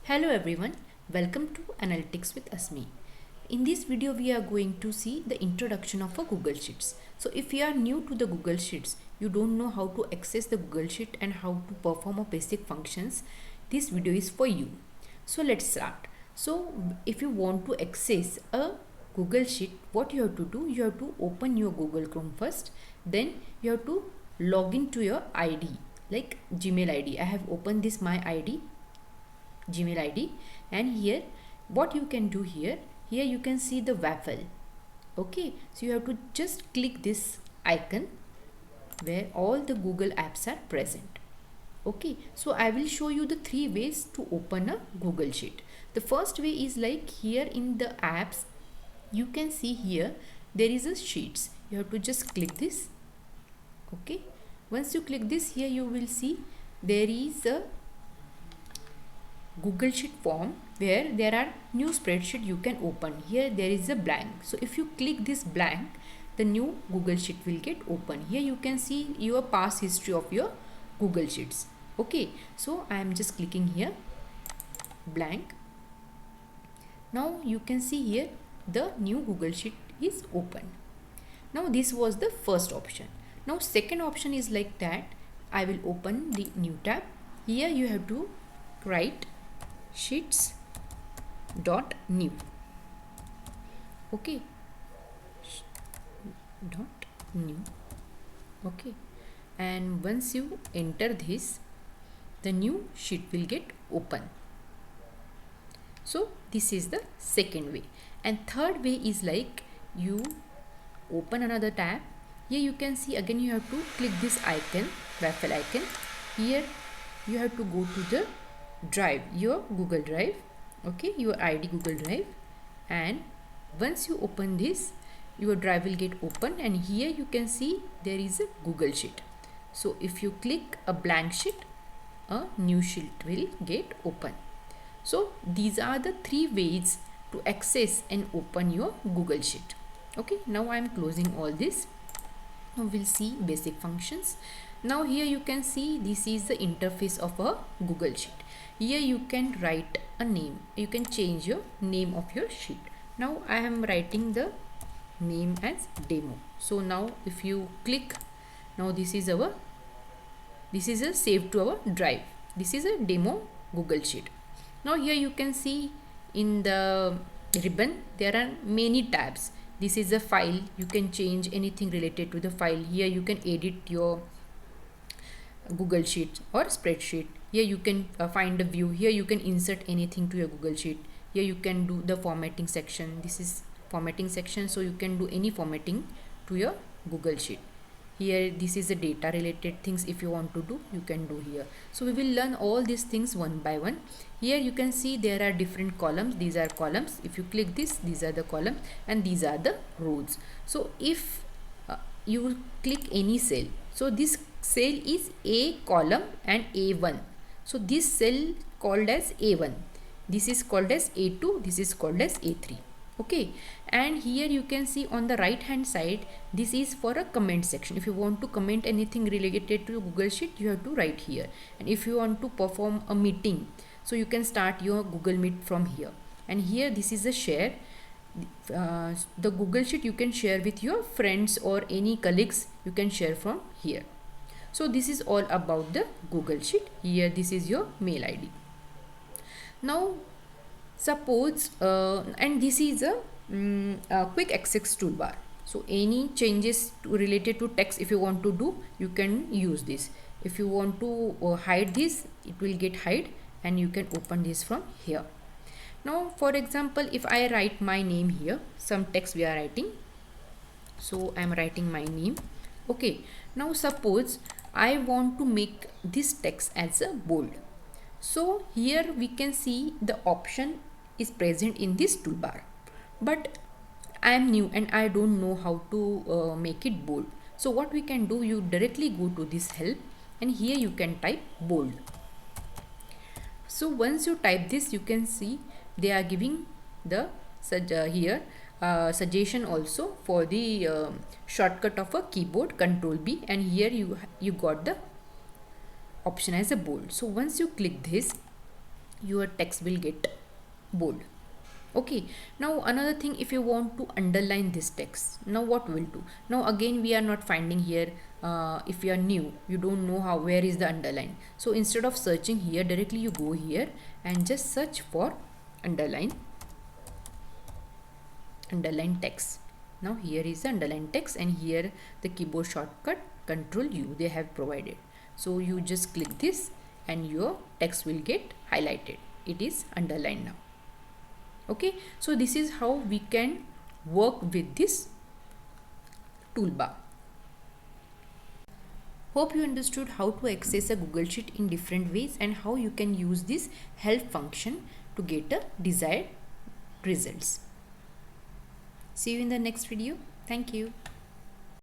Hello everyone, welcome to Analytics with Asmi. In this video we are going to see the introduction of a Google Sheets. So if you are new to the Google Sheets, you don't know how to access the Google Sheet and how to perform a basic functions, this video is for you. So let's start. So if you want to access a Google Sheet, what you have to do, you have to open your Google Chrome first, then you have to log into your ID like Gmail ID. I have opened this my ID Gmail ID, and here what you can do, here you can see the waffle. Okay, so you have to just click this icon where all the Google apps are present. Okay, so I will show you the three ways to open a Google Sheet. The first way is like here in the apps, you can see here there is a sheets. You have to just click this. Okay, once you click this, here you will see there is a Google Sheet form where there are new spreadsheet you can open. Here there is a blank. So if you click this blank, the new Google Sheet will get open. Here you can see your past history of your Google Sheets. Okay, so I am just clicking here blank. Now you can see here the new Google Sheet is open. Now this was the first option. Now second option is like that. I will open the new tab. Here you have to write sheets dot new. Okay, dot new. Okay, and once you enter this, the new sheet will get open. So this is the second way. And third way is like you open another tab. Here you can see again you have to click this icon, waffle icon. Here you have to go to the drive, your Google Drive. Okay, your ID Google Drive, and once you open this, your drive will get open, and here you can see there is a Google Sheet. So if you click a blank sheet, a new sheet will get open. So these are the three ways to access and open your Google Sheet. Okay, now I am closing all this. Now we'll see basic functions. Now here you can see this is the interface of a Google Sheet. Here you can write a name. You can change your name of your sheet. Now I am writing the name as demo. So now if you click, now this is a save to our drive. This is a demo Google Sheet. Now here you can see in the ribbon there are many tabs. This is a file. You can change anything related to the file. Here you can edit your Google Sheet or spreadsheet. Here you can find a view. Here you can insert anything to your Google Sheet. Here you can do the formatting section. This is formatting section, so you can do any formatting to your Google Sheet. Here this is the data related things. If you want to do, you can do here. So we will learn all these things one by one. Here you can see there are different columns. These are columns. If you click this, these are the columns, and these are the rows. So if you click any cell, so this cell is A column and A1. So this cell called as A1. This is called as A2. This is called as A3. Okay, and here you can see on the right hand side, this is for a comment section. If you want to comment anything related to Google Sheet, you have to write here. And if you want to perform a meeting, so you can start your Google Meet from here. And here this is a share. The Google Sheet you can share with your friends or any colleagues. You can share from here. So this is all about the Google Sheet. Here this is your mail ID. Now suppose and this is a quick access toolbar. So any changes related to text, if you want to do, you can use this. If you want to hide this, it will get hide, and you can open this from here. Now for example, if I write my name here, some text we are writing, so I am writing my name. Okay, now suppose I want to make this text as a bold. So here we can see the option is present in this toolbar, but I am new and I don't know how to make it bold. So what we can do, you directly go to this help, and here you can type bold. So once you type this, you can see they are giving the suggestion also for the shortcut of a keyboard, Control B, and here you got the option as a bold. So once you click this, your text will get bold. Okay, now another thing, if you want to underline this text, now what we'll do, now again we are not finding here, if you are new, you don't know how, where is the underline. So instead of searching here directly, you go here and just search for underline text. Now here is the underline text, and here the keyboard shortcut Control U they have provided. So you just click this and your text will get highlighted. It is underlined now. Okay, so this is how we can work with this toolbar. Hope you understood how to access a Google Sheet in different ways and how you can use this help function to get a desired results. See you in the next video. Thank you.